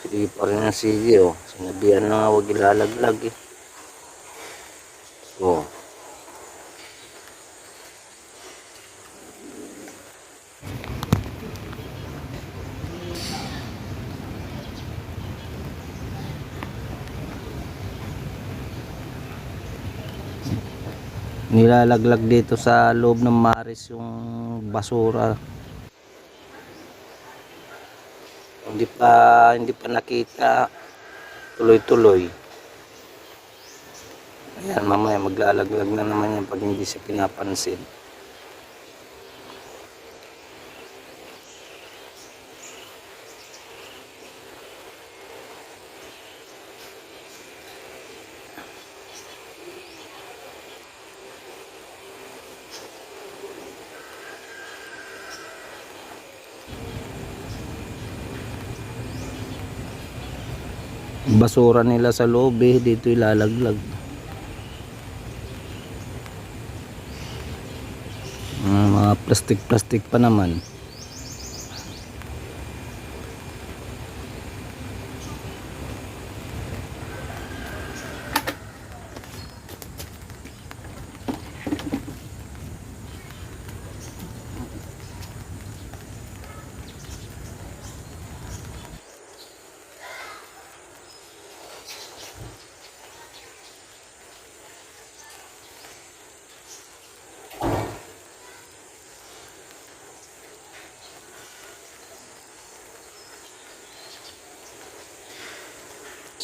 Sige pa rin ang sige, oh. Sinabihan na nga, huwag ilalaglag, eh. Oh. Nilalaglag dito sa loob ng maris yung basura. Hindi pa nakita, tuloy-tuloy. Ayan, mamaya maglalaglag na naman yan pag hindi siya pinapansin. Basura nila sa loob, eh, dito ilalaglag. Mga plastic pa naman.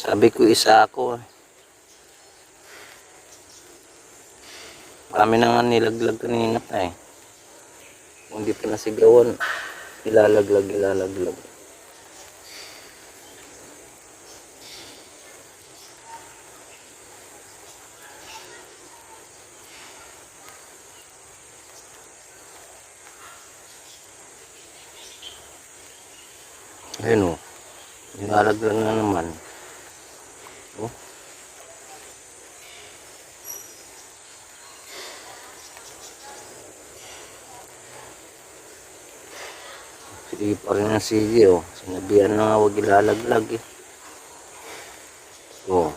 Sabi ko isa ako, eh. Marami na nga nilaglag kanina pa, eh. Kung hindi pa nasigawan, ilalaglag. Ayun, oh. Ilalaglag na naman. Oh. Sige pa rin ang sige, oh. Sinabihan na nga, huwag ilalaglag, eh. Oh.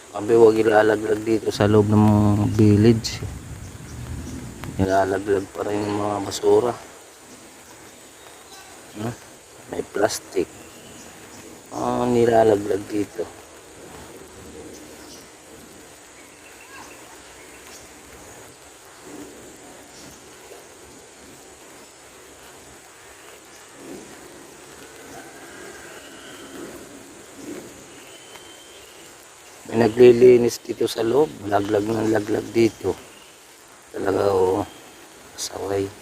Sabi, huwag ilalaglag dito sa loob ng village. Nilalaglag pa rin yung mga basura. May plastic. Nilalaglag dito. May naglilinis dito sa loob. Laglag ng laglag dito. Talaga, oh, saway.